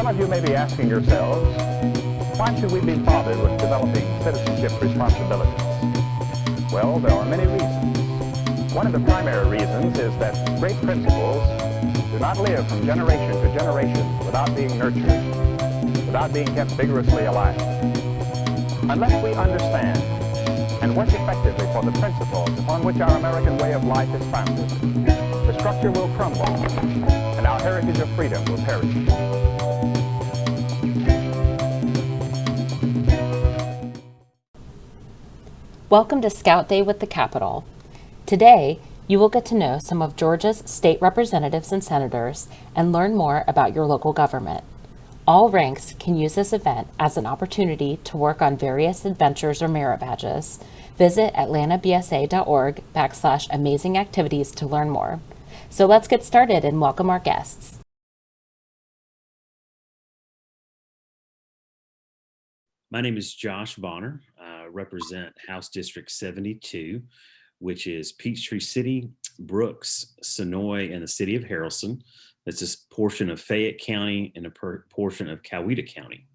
Some of you may be asking yourselves, why should we be bothered with developing citizenship responsibilities? Well, there are many reasons. One of the primary reasons is that great principles do not live from generation to generation without being nurtured, without being kept vigorously alive. Unless we understand and work effectively for the principles upon which our American way of life is founded, the structure will crumble and our heritage of freedom will perish. Welcome to Scout Day with the Capitol. Today, you will get to know some of Georgia's state representatives and senators and learn more about your local government. All ranks can use this event as an opportunity to work on various adventures or merit badges. Visit atlantabsa.org/amazing activities to learn more. So let's get started and welcome our guests. My name is Josh Bonner. I represent House District 72, which is Peachtree City, Brooks, Sonoy, and the city of Harrelson. That's a portion of Fayette County and a portion of Coweta County.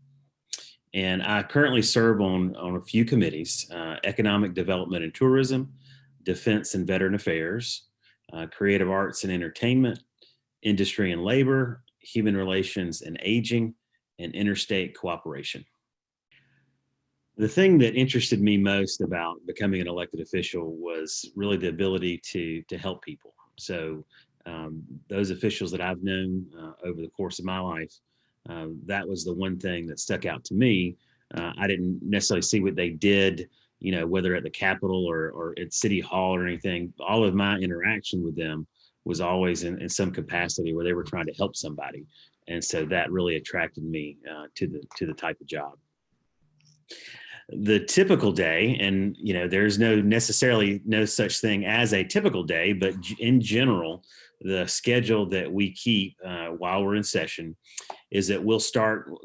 And I currently serve on a few committees: Economic Development and Tourism, Defense and Veteran Affairs, Creative Arts and Entertainment, Industry and Labor, Human Relations and Aging, and Interstate Cooperation. The thing that interested me most about becoming an elected official was really the ability to help people. So those officials that I've known over the course of my life, that was the one thing that stuck out to me. I didn't necessarily see what they did, whether at the Capitol or at City Hall or anything. All of my interaction with them was always in some capacity where they were trying to help somebody. And so that really attracted me to the type of job. The typical day, and there's necessarily no such thing as a typical day, but in general, the schedule that we keep while we're in session is that we'll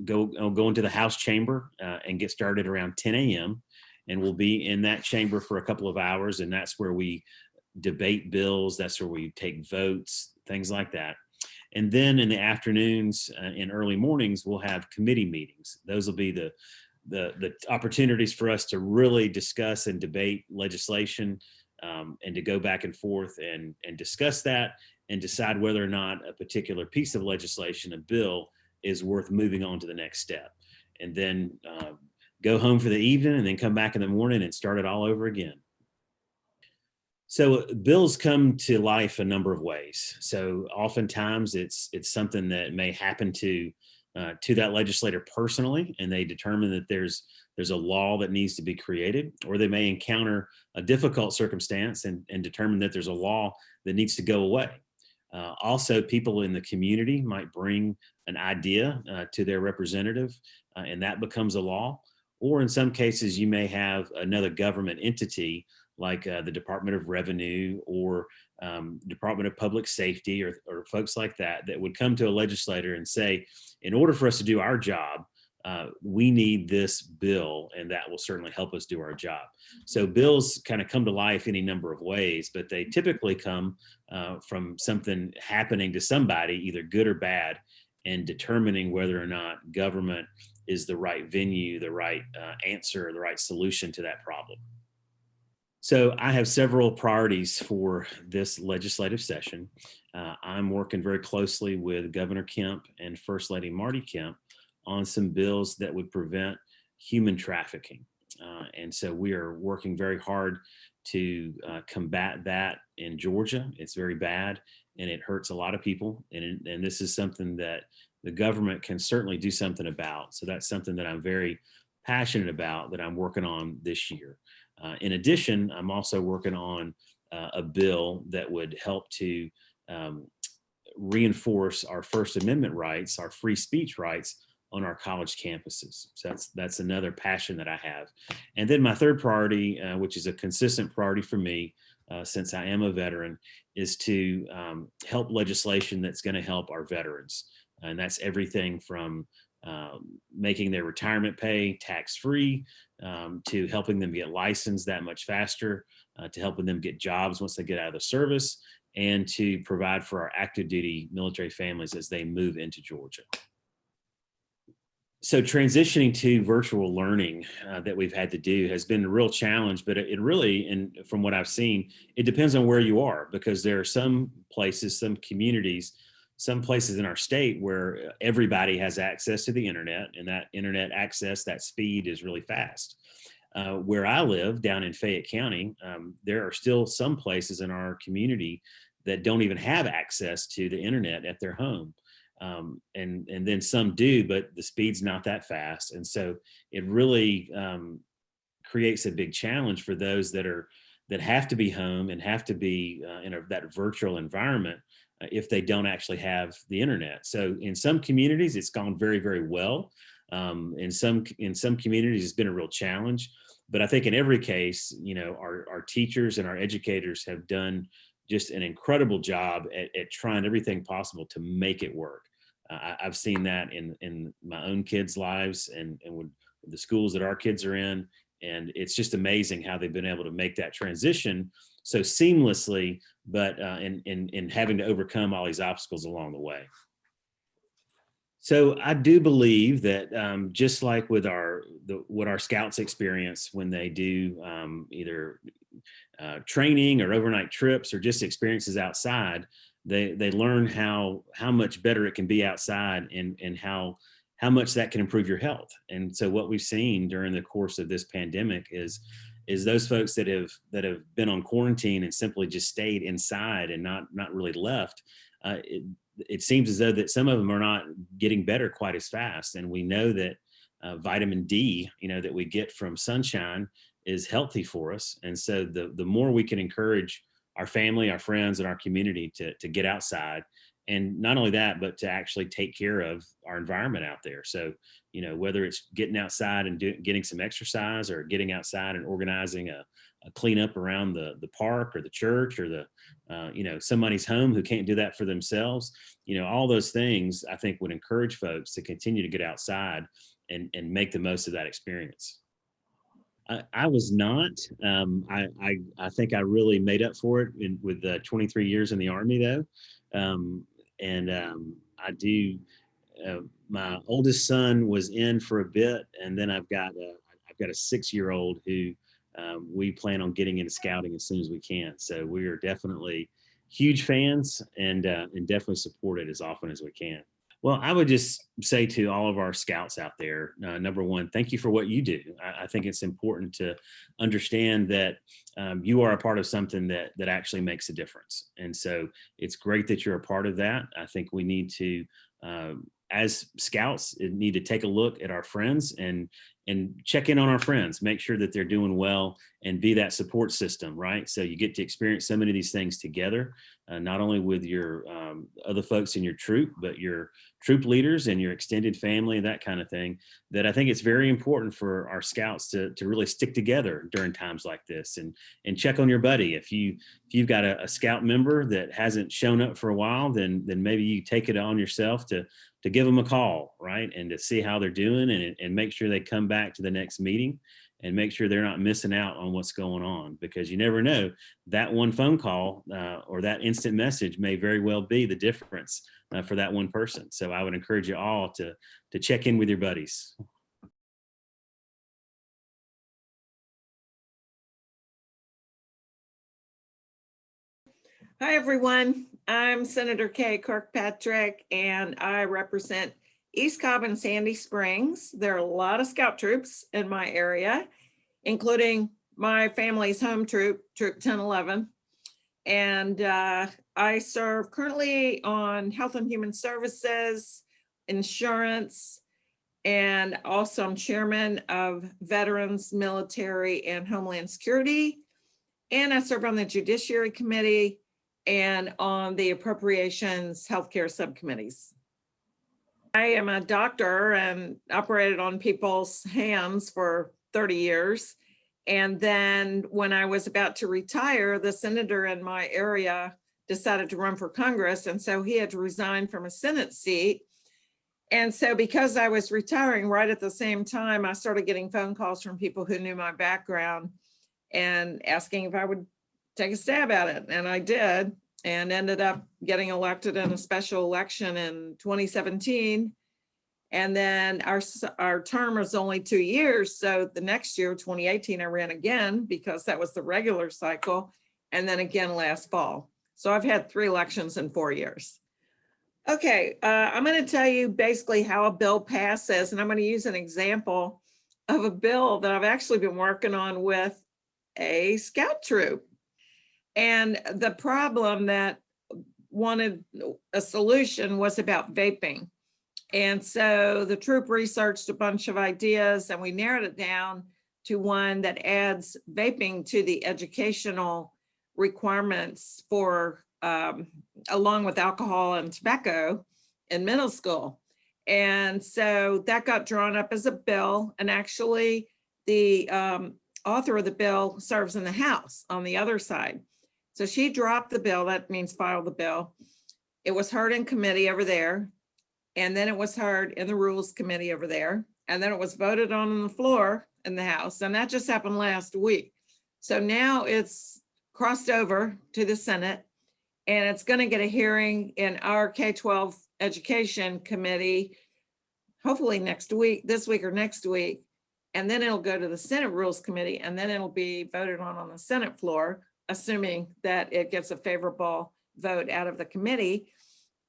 go into the House chamber and get started around 10 a.m. and we'll be in that chamber for a couple of hours, and that's where we debate bills, that's where we take votes, things like that. And then in the afternoons and early mornings, we'll have committee meetings. Those will be the opportunities for us to really discuss and debate legislation and to go back and forth and discuss that and decide whether or not a particular piece of legislation, a bill, is worth moving on to the next step. And then go home for the evening and then come back in the morning and start it all over again. So bills come to life a number of ways. So oftentimes it's something that may happen to that legislator personally, and they determine that there's a law that needs to be created, or they may encounter a difficult circumstance and determine that there's a law that needs to go away. Also, people in the community might bring an idea to their representative, and that becomes a law. Or in some cases, you may have another government entity like the Department of Revenue or Department of Public Safety or folks like that would come to a legislator and say, in order for us to do our job, we need this bill, and that will certainly help us do our job. So bills kind of come to life any number of ways, but they typically come from something happening to somebody, either good or bad, and determining whether or not government is the right venue, the right answer, the right solution to that problem. So I have several priorities for this legislative session. I'm working very closely with Governor Kemp and First Lady Marty Kemp on some bills that would prevent human trafficking. And so we are working very hard to combat that in Georgia. It's very bad and it hurts a lot of people. And this is something that the government can certainly do something about. So that's something that I'm very passionate about, that I'm working on this year. In addition, I'm also working on a bill that would help to reinforce our First Amendment rights, our free speech rights on our college campuses. So that's another passion that I have. And then my third priority, which is a consistent priority for me since I am a veteran, is to help legislation that's going to help our veterans. And that's everything from making their retirement pay tax-free, to helping them get licensed that much faster, to helping them get jobs once they get out of the service, and to provide for our active duty military families as they move into Georgia. So transitioning to virtual learning that we've had to do has been a real challenge, but it really, and from what I've seen, it depends on where you are, because there are some places, some communities, some places in our state where everybody has access to the internet, and that internet access, that speed is really fast. Where I live down in Fayette County, there are still some places in our community that don't even have access to the internet at their home. And then some do, but the speed's not that fast. And so it really creates a big challenge for those that have to be home and have to be in that virtual environment if they don't actually have the internet. So in some communities, it's gone very, very well. In some communities, it's been a real challenge. But I think in every case, our teachers and our educators have done just an incredible job at trying everything possible to make it work. I've seen that in my own kids' lives and with the schools that our kids are in. And it's just amazing how they've been able to make that transition so seamlessly, but in having to overcome all these obstacles along the way. So I do believe that just like with what our scouts experience when they do either training or overnight trips or just experiences outside, they learn how much better it can be outside and how much that can improve your health. And so what we've seen during the course of this pandemic is those folks that have been on quarantine and simply just stayed inside and not really left. It seems as though that some of them are not getting better quite as fast. And we know that vitamin D, that we get from sunshine is healthy for us. And so the more we can encourage our family, our friends, and our community to get outside, and not only that, but to actually take care of our environment out there. So, whether it's getting outside and getting some exercise, or getting outside and organizing a cleanup around the park or the church or somebody's home who can't do that for themselves, all those things I think would encourage folks to continue to get outside and make the most of that experience. I was not. I think I really made up for it with 23 years in the Army, though. I do. My oldest son was in for a bit, and then I've got a 6-year-old who we plan on getting into scouting as soon as we can. So we are definitely huge fans and definitely support it as often as we can. Well, I would just say to all of our scouts out there, number one, thank you for what you do. I think it's important to understand that you are a part of something that actually makes a difference. And so it's great that you're a part of that. I think we need to, as scouts, need to take a look at our friends and check in on our friends, make sure that they're doing well, and be that support system, right? So you get to experience so many of these things together, not only with your other folks in your troop, but your troop leaders and your extended family, that kind of thing, that I think it's very important for our scouts to really stick together during times like this, and check on your buddy. If you've got a scout member that hasn't shown up for a while, then maybe you take it on yourself to give them a call, right? And to see how they're doing, and make sure they come back to the next meeting, and make sure they're not missing out on what's going on, because you never know, that one phone call or that instant message may very well be the difference for that one person. So I would encourage you all to check in with your buddies. Hi, everyone. I'm Senator Kay Kirkpatrick, and I represent East Cobb and Sandy Springs. There are a lot of scout troops in my area, including my family's home troop, Troop 1011. And I serve currently on Health and Human Services, Insurance, and also I'm chairman of Veterans, Military, and Homeland Security. And I serve on the Judiciary Committee and on the Appropriations Healthcare Subcommittees. I am a doctor and operated on people's hands for 30 years. And then when I was about to retire, the senator in my area decided to run for Congress. And so he had to resign from a Senate seat. And so because I was retiring right at the same time, I started getting phone calls from people who knew my background and asking if I would take a stab at it. And I did, and ended up getting elected in a special election in 2017. And then our term is only 2 years. So the next year, 2018, I ran again because that was the regular cycle. And then again last fall. So I've had 3 elections in 4 years. Okay, I'm going to tell you basically how a bill passes, and I'm going to use an example of a bill that I've actually been working on with a scout troop. And the problem that wanted a solution was about vaping. And so the troop researched a bunch of ideas and we narrowed it down to one that adds vaping to the educational requirements for along with alcohol and tobacco in middle school. And so that got drawn up as a bill, and actually the author of the bill serves in the House on the other side. So she dropped the bill, that means file the bill. It was heard in committee over there, and then it was heard in the Rules Committee over there, and then it was voted on the floor in the House, and that just happened last week. So now it's crossed over to the Senate, and it's going to get a hearing in our K-12 Education Committee, hopefully this week or next week, and then it'll go to the Senate Rules Committee, and then it'll be voted on the Senate floor, assuming that it gets a favorable vote out of the committee.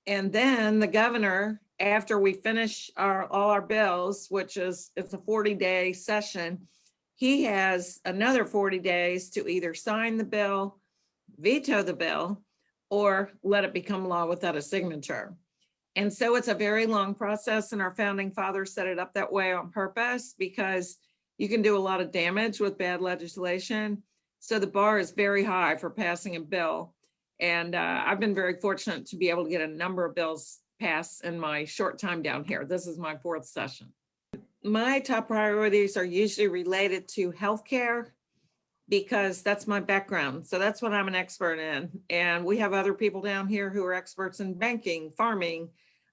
And then the governor, after we finish all our bills, which it's a 40-day session, he has another 40 days to either sign the bill, veto the bill, or let it become law without a signature. And so it's a very long process, and our founding fathers set it up that way on purpose because you can do a lot of damage with bad legislation. So the bar is very high for passing a bill. And I've been very fortunate to be able to get a number of bills passed in my short time down here. This is my 4th session. My top priorities are usually related to healthcare because that's my background. So that's what I'm an expert in. And we have other people down here who are experts in banking, farming,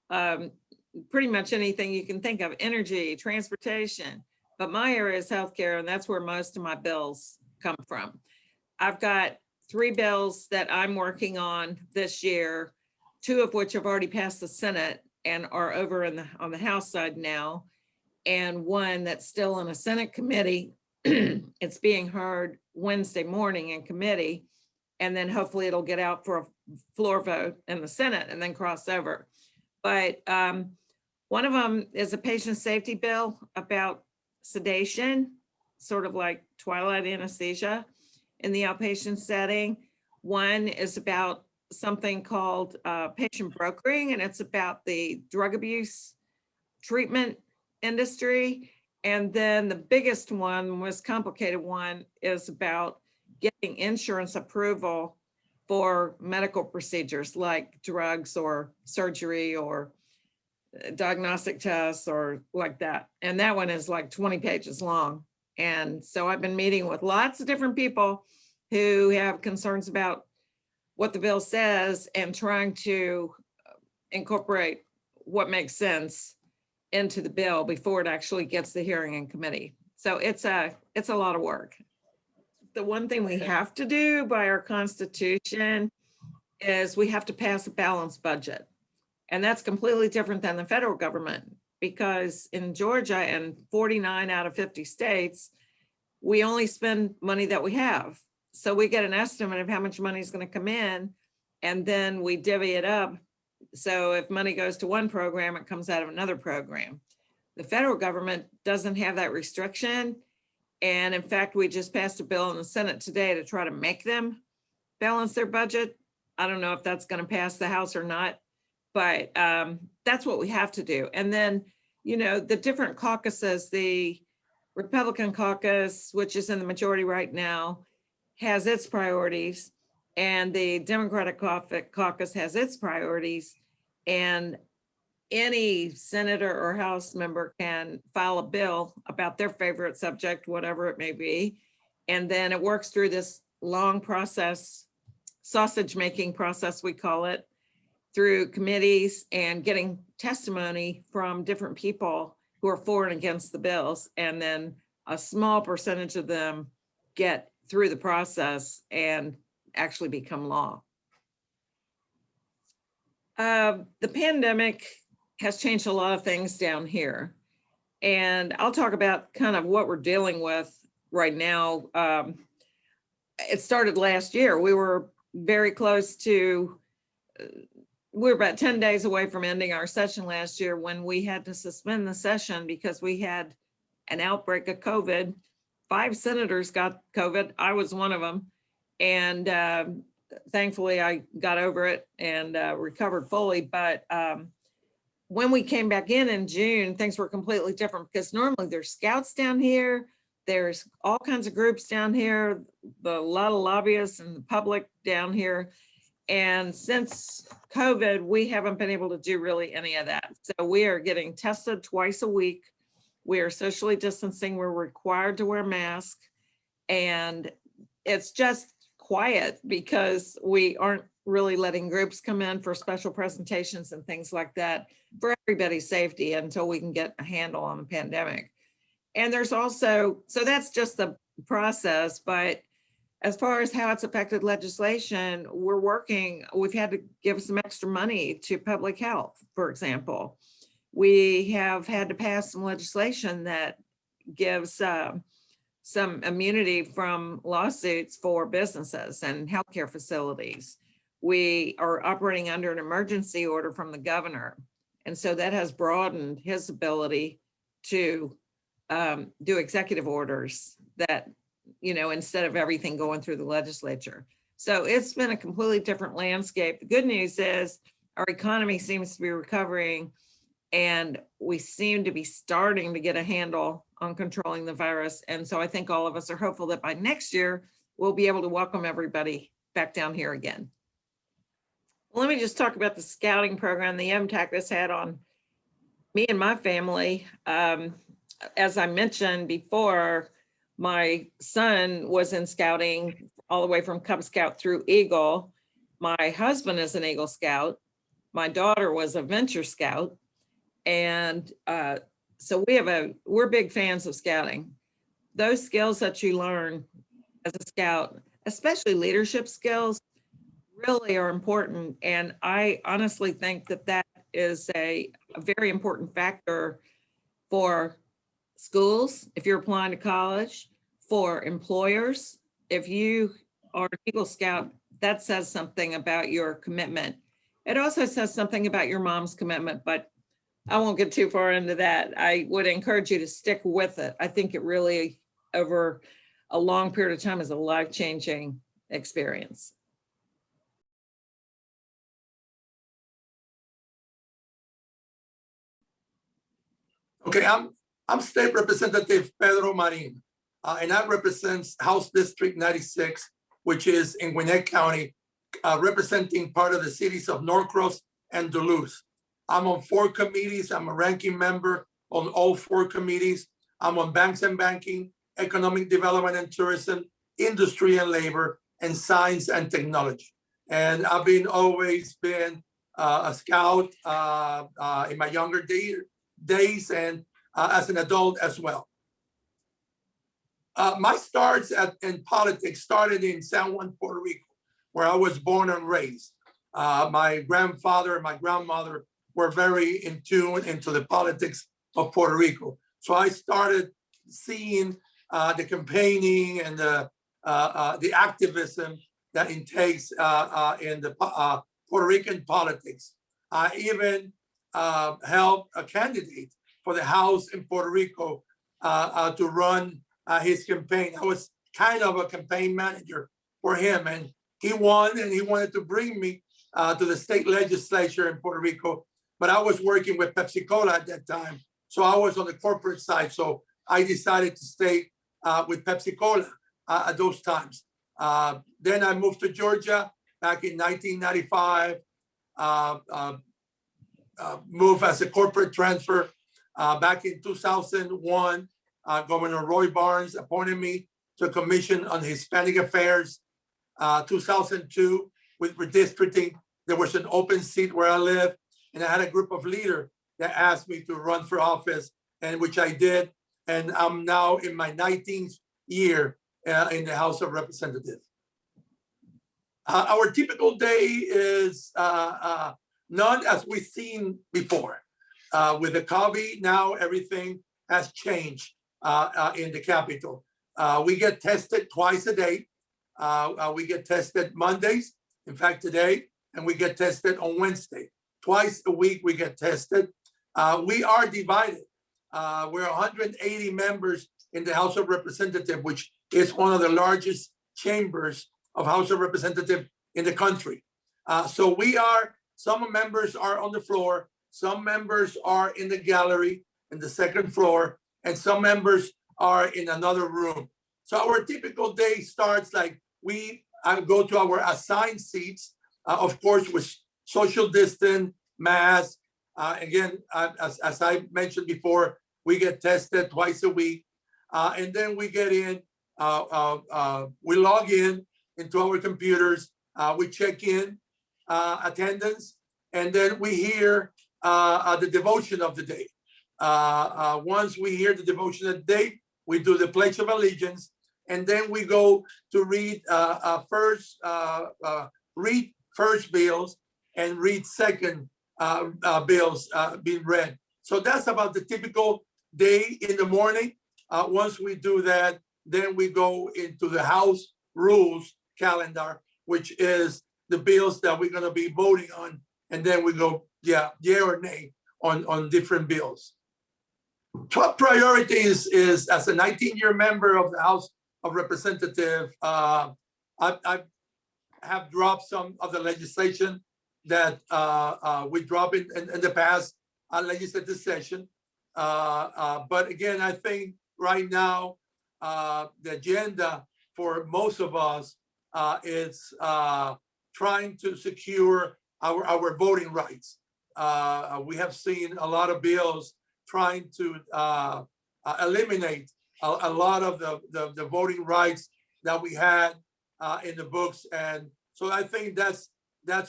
pretty much anything you can think of, energy, transportation. But my area is healthcare, and that's where most of my bills come from. I've got 3 bills that I'm working on this year, 2 of which have already passed the Senate and are over on the House side now, and 1 that's still in a Senate committee. It's being heard Wednesday morning in committee, and then hopefully it'll get out for a floor vote in the Senate and then cross over. But one of them is a patient safety bill about sedation, sort of like twilight anesthesia in the outpatient setting. One is about something called patient brokering, and it's about the drug abuse treatment industry. And then the biggest one, most complicated one, is about getting insurance approval for medical procedures like drugs or surgery or diagnostic tests or like that. And that one is like 20 pages long. And so I've been meeting with lots of different people who have concerns about what the bill says and trying to incorporate what makes sense into the bill before it actually gets the hearing in committee. So it's a lot of work. The one thing we have to do by our Constitution is we have to pass a balanced budget. And that's completely different than the federal government, because in Georgia and 49 out of 50 states, we only spend money that we have. So we get an estimate of how much money is going to come in, and then we divvy it up. So if money goes to one program, it comes out of another program. The federal government doesn't have that restriction. And in fact, we just passed a bill in the Senate today to try to make them balance their budget. I don't know if that's going to pass the House or not, but that's what we have to do. And then, the different caucuses, the Republican caucus, which is in the majority right now, has its priorities, and the Democratic caucus has its priorities. And any senator or House member can file a bill about their favorite subject, whatever it may be. And then it works through this long process, sausage making process, we call it, through committees and getting testimony from different people who are for and against the bills. And then a small percentage of them get through the process and actually become law. The pandemic has changed a lot of things down here. And I'll talk about kind of what we're dealing with right now. It started last year. We were very close to, we were about 10 days away from ending our session last year when we had to suspend the session because we had an outbreak of COVID. 5 senators got COVID. I was one of them. And thankfully I got over it and recovered fully. But when we came back in June, things were completely different because normally there's scouts down here. There's all kinds of groups down here, a lot of lobbyists and the public down here. And since COVID, we haven't been able to do really any of that. So we are getting tested twice a week. We are socially distancing. We're required to wear masks. And it's just quiet because we aren't really letting groups come in for special presentations and things like that for everybody's safety until we can get a handle on the pandemic. And there's also, so that's just the process, but as far as how it's affected legislation, we're working, we've had to give some extra money to public health, for example. We have had to pass some legislation that gives some immunity from lawsuits for businesses and healthcare facilities. We are operating under an emergency order from the governor. And so that has broadened his ability to do executive orders that, you know, instead of everything going through the legislature. So it's been a completely different landscape. The good news is our economy seems to be recovering and we seem to be starting to get a handle on controlling the virus. And so I think all of us are hopeful that by next year, we'll be able to welcome everybody back down here again. Let me just talk about the scouting program, the impact this had on me and my family. As I mentioned before, my son was in scouting all the way from Cub Scout through Eagle. My husband is an Eagle Scout. My daughter was a Venture Scout. And so we're big fans of scouting. Those skills that you learn as a scout, especially leadership skills, really are important. And I honestly think that that is a very important factor for schools, if you're applying to college, for employers. If you are an Eagle Scout, that says something about your commitment. It also says something about your mom's commitment, but I won't get too far into that. I would encourage you to stick with it. I think it really, over a long period of time, is a life-changing experience. Okay, I'm State Representative Pedro Marin, and I represent House District 96, which is in Gwinnett County, representing part of the cities of Norcross and Duluth. I'm on 4 committees. I'm a ranking member on all 4 committees. I'm on Banks and Banking, Economic Development and Tourism, Industry and Labor, and Science and Technology. And I've always been a scout in my younger days and as an adult as well. My starts in politics started in San Juan, Puerto Rico, where I was born and raised. My grandfather and my grandmother were very in tune into the politics of Puerto Rico. So I started seeing the campaigning and the activism that it takes in the Puerto Rican politics. I even helped a candidate for the House in Puerto Rico to run his campaign. I was kind of a campaign manager for him, and he won, and he wanted to bring me to the state legislature in Puerto Rico, but I was working with Pepsi Cola at that time. So I was on the corporate side. So I decided to stay with Pepsi Cola at those times. Then I moved to Georgia back in 1995, moved as a corporate transfer. Back in 2001, Governor Roy Barnes appointed me to a commission on Hispanic affairs. 2002, with redistricting, there was an open seat where I live, and I had a group of leaders that asked me to run for office, and which I did. And I'm now in my 19th year in the House of Representatives. Our typical day is not as we've seen before. With the COVID, now everything has changed in the Capitol. We get tested twice a day. We get tested Mondays, in fact, today, and we get tested on Wednesday. Twice a week, we get tested. We are divided. We're 180 members in the House of Representatives, which is one of the largest chambers of House of Representatives in the country. So some members are on the floor, some members are in the gallery in the second floor, and some members are in another room. So our typical day starts like I go to our assigned seats, of course, with social distance, mask. Again, as I mentioned before, we get tested twice a week. And then we get in, we log in into our computers, we check in attendance, and then we hear the devotion of the day. Once we hear the devotion of the day, we do the Pledge of Allegiance, and then we go to read first bills and read second bills being read. So that's about the typical day in the morning. Once we do that, then we go into the House Rules calendar, which is the bills that we're going to be voting on. And then we go, yeah or nay on different bills. Top priority is as a 19-year member of the House of Representatives, I have dropped some of the legislation that we dropped in the past legislative session. But again, I think right now, the agenda for most of us is trying to secure our voting rights. We have seen a lot of bills trying to eliminate a lot of the voting rights that we had in the books. And so I think that's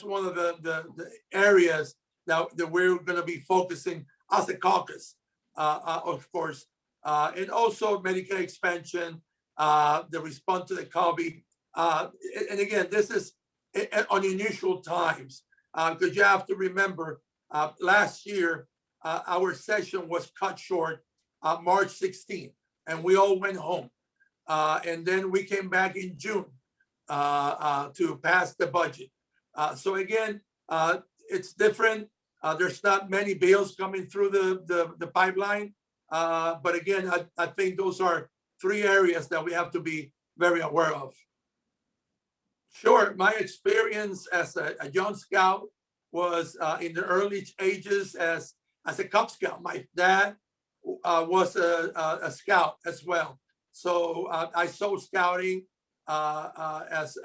one of the areas that we're going to be focusing as a caucus, of course. And also Medicare expansion, the response to the COVID. And again, this is on unusual times, because you have to remember, last year, our session was cut short March 16th, and we all went home. And then we came back in June to pass the budget. So again, it's different. There's not many bills coming through the pipeline. But again, I think those are three areas that we have to be very aware of. Sure, my experience as a young scout was in the early ages as a Cub Scout. My dad was a scout as well. So I saw scouting as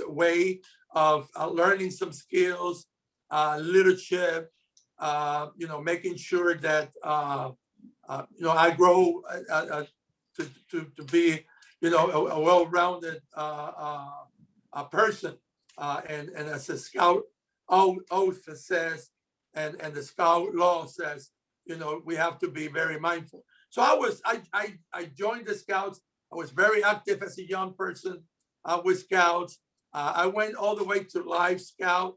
a way of learning some skills, leadership, making sure that I grow to be a well-rounded person, and as a scout oath says, and the scout law says, we have to be very mindful. So I joined the Scouts. I was very active as a young person with Scouts. I went all the way to Live Scout.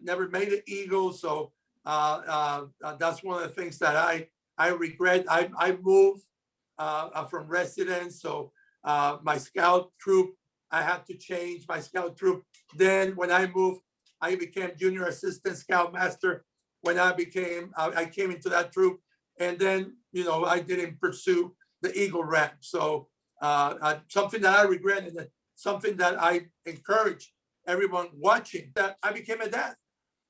Never made an Eagle, so that's one of the things that I regret. I moved from residence, so my Scout troop, I had to change my Scout troop. Then when I moved, I became Junior Assistant Scoutmaster. When I came into that troop, and then I didn't pursue the Eagle rank. So something that I regret, and something that I encourage everyone watching, that I became a dad.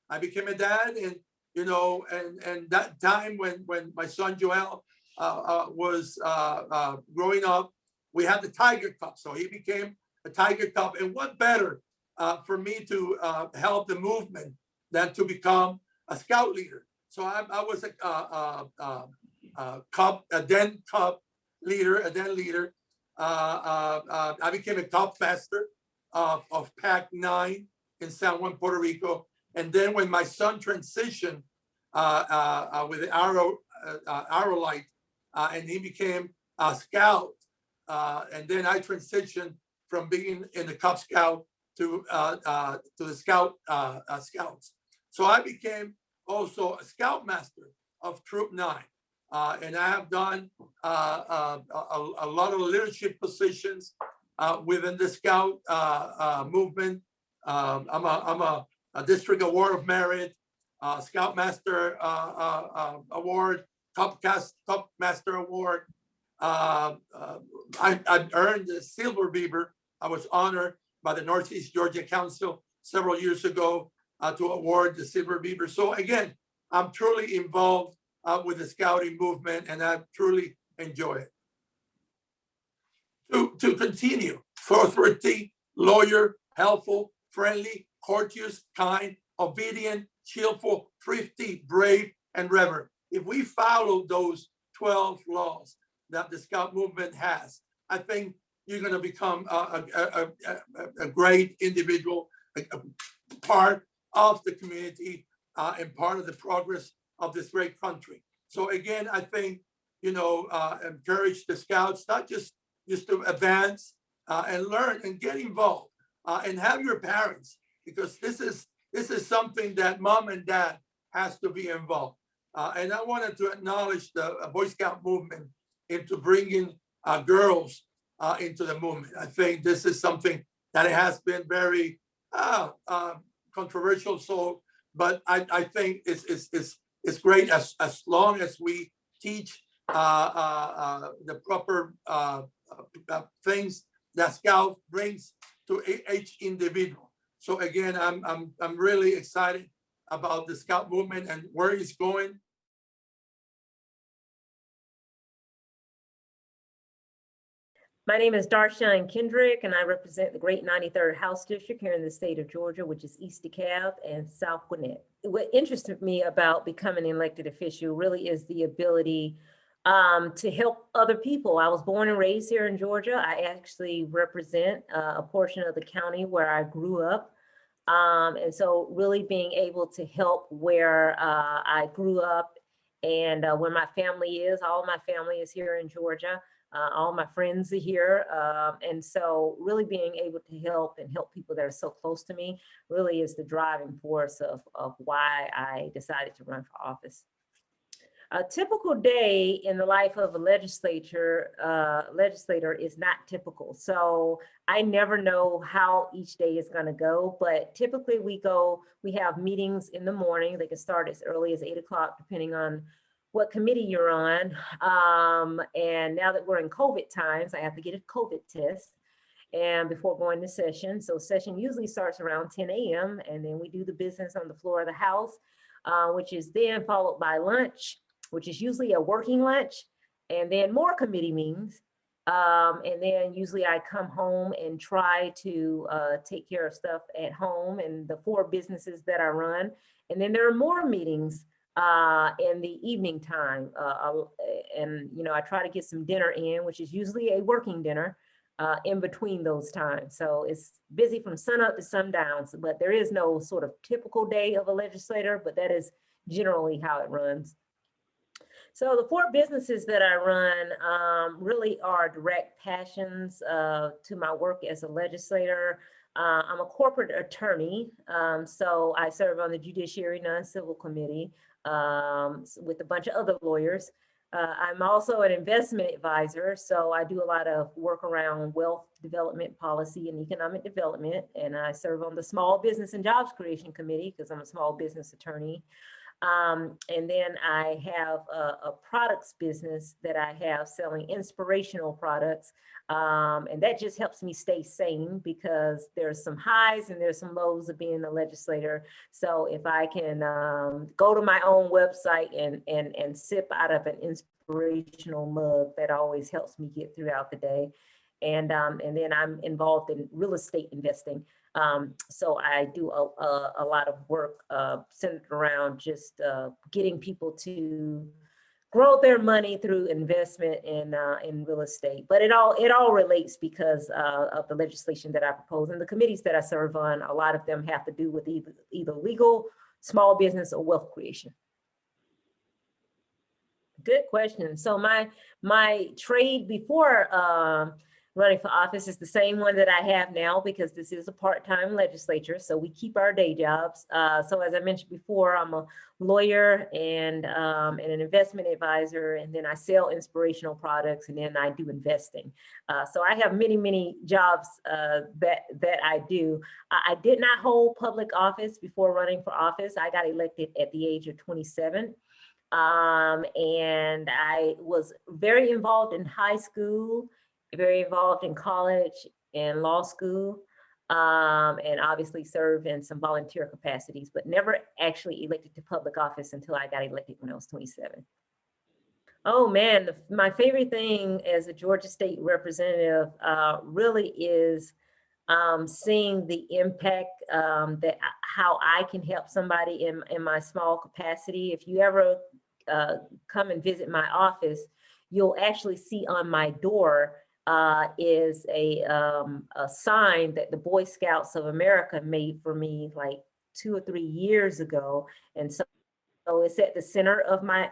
I became a dad, and and that time when my son Joel was growing up, we had the Tiger Cup. So he became a Tiger Cup, and what better for me to help the movement than to become a scout leader. So I was a den leader. I became a Cup master of Pack 9 in San Juan, Puerto Rico. And then when my son transitioned with the arrow light, and he became a scout, and then I transitioned from being in the Cub Scout to the Scouts. So I became also a Scoutmaster of Troop 9. And I have done a lot of leadership positions within the Scout movement. I'm a District Award of Merit, Scoutmaster Award, Top Master Award. I earned the Silver Beaver. I was honored by the Northeast Georgia Council several years ago to award the Silver Beaver. So again, I'm truly involved with the Scouting movement, and I truly enjoy it. To continue, trustworthy, loyal, helpful, friendly, courteous, kind, obedient, cheerful, thrifty, brave, and reverent. If we follow those 12 laws that the Scout movement has, I think you're going to become a great individual, a part of the community, and part of the progress of this great country. So again, I think, encourage the Scouts, not just to advance and learn and get involved and have your parents, because this is something that mom and dad has to be involved. And I wanted to acknowledge the Boy Scout movement into bringing girls into the movement. I think this is something that it has been very controversial. So, but I think it's great as long as we teach the proper things that Scout brings to each individual. So again, I'm really excited about the Scout movement and where it's going. My name is Darshan Kendrick, and I represent the Great 93rd House District here in the state of Georgia, which is East DeKalb and South Gwinnett. What interested me about becoming an elected official really is the ability to help other people. I was born and raised here in Georgia. I actually represent a portion of the county where I grew up. And so really being able to help where I grew up and where my family is, all my family is here in Georgia. All my friends are here. And so really being able to help people that are so close to me really is the driving force of why I decided to run for office. A typical day in the life of a legislator is not typical. So I never know how each day is going to go, but typically we have meetings in the morning. They can start as early as 8 o'clock, depending on what committee you're on. And now that we're in COVID times, I have to get a COVID test and before going to session. So session usually starts around 10 a.m. and then we do the business on the floor of the House, which is then followed by lunch, which is usually a working lunch, and then more committee meetings. And then usually I come home and try to take care of stuff at home and the 4 businesses that I run. And then there are more meetings in the evening time. And, I try to get some dinner in, which is usually a working dinner in between those times. So it's busy from sunup to sundown, but there is no sort of typical day of a legislator, but that is generally how it runs. So the 4 businesses that I run really are direct passions to my work as a legislator. I'm a corporate attorney, so I serve on the Judiciary Non-Civil Committee with a bunch of other lawyers. I'm also an investment advisor, so I do a lot of work around wealth development policy and economic development, and I serve on the Small Business and Jobs Creation Committee because I'm a small business attorney. And then I have a products business that I have selling inspirational products. And that just helps me stay sane because there's some highs and there's some lows of being a legislator. So if I can go to my own website and sip out of an inspirational mug, that always helps me get throughout the day. And then I'm involved in real estate investing. So I do a lot of work centered around just getting people to grow their money through investment in real estate. But it all relates because of the legislation that I propose and the committees that I serve on. A lot of them have to do with either legal, small business, or wealth creation. Good question. So my trade before running for office is the same one that I have now because this is a part-time legislature, so we keep our day jobs. So as I mentioned before, I'm a lawyer and an investment advisor, and then I sell inspirational products, and then I do investing. So I have many jobs that I do. I did not hold public office before running for office. I got elected at the age of 27. And I was very involved in high school, very involved in college and law school, and obviously served in some volunteer capacities, but never actually elected to public office until I got elected when I was 27. Oh man, my favorite thing as a Georgia State representative really is seeing the impact that how I can help somebody in my small capacity. If you ever come and visit my office, you'll actually see on my door is a sign that the Boy Scouts of America made for me like 2 or 3 years ago. And so it's at the center of my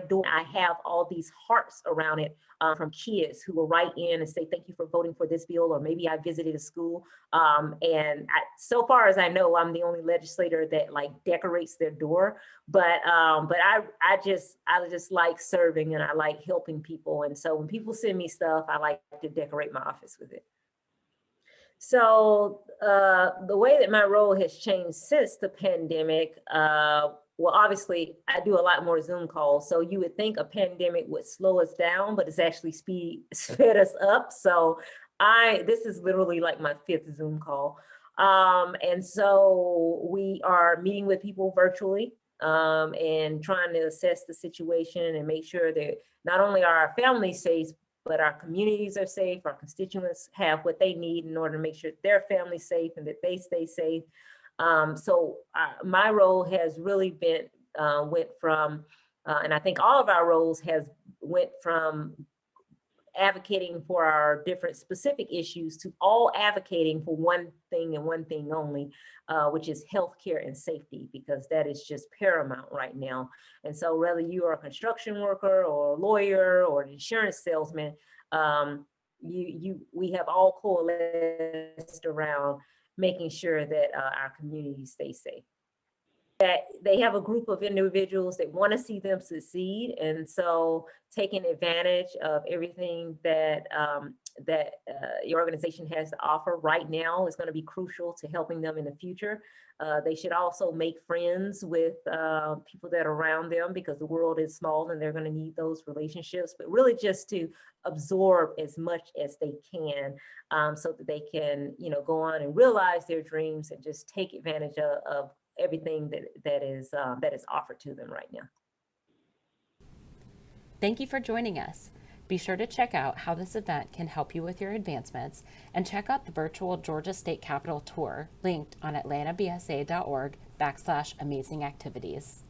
door. I have all these hearts around it from kids who will write in and say, thank you for voting for this bill, or maybe I visited a school. So far as I know, I'm the only legislator that like decorates their door. But I just like serving and I like helping people. And so when people send me stuff, I like to decorate my office with it. So the way that my role has changed since the pandemic, well, obviously, I do a lot more Zoom calls. So you would think a pandemic would slow us down, but it's actually sped us up. So this is literally like my 5th Zoom call. And so we are meeting with people virtually and trying to assess the situation and make sure that not only are our families safe, but our communities are safe, our constituents have what they need in order to make sure their family's safe and that they stay safe. So my role has really been, went from, and I think all of our roles went from advocating for our different specific issues to all advocating for one thing and one thing only, which is healthcare and safety, because that is just paramount right now. And so whether you are a construction worker or a lawyer or an insurance salesman, we have all coalesced around making sure that our communities stay safe. That they have a group of individuals that want to see them succeed, and so taking advantage of everything that your organization has to offer right now is going to be crucial to helping them in the future. They should also make friends with people that are around them, because the world is small and they're going to need those relationships, but really just to absorb as much as they can so that they can, go on and realize their dreams and just take advantage of everything that is offered to them right now. Thank you for joining us. Be sure to check out how this event can help you with your advancements, and check out the virtual Georgia State Capitol tour linked on atlantabsa.org/amazingactivities.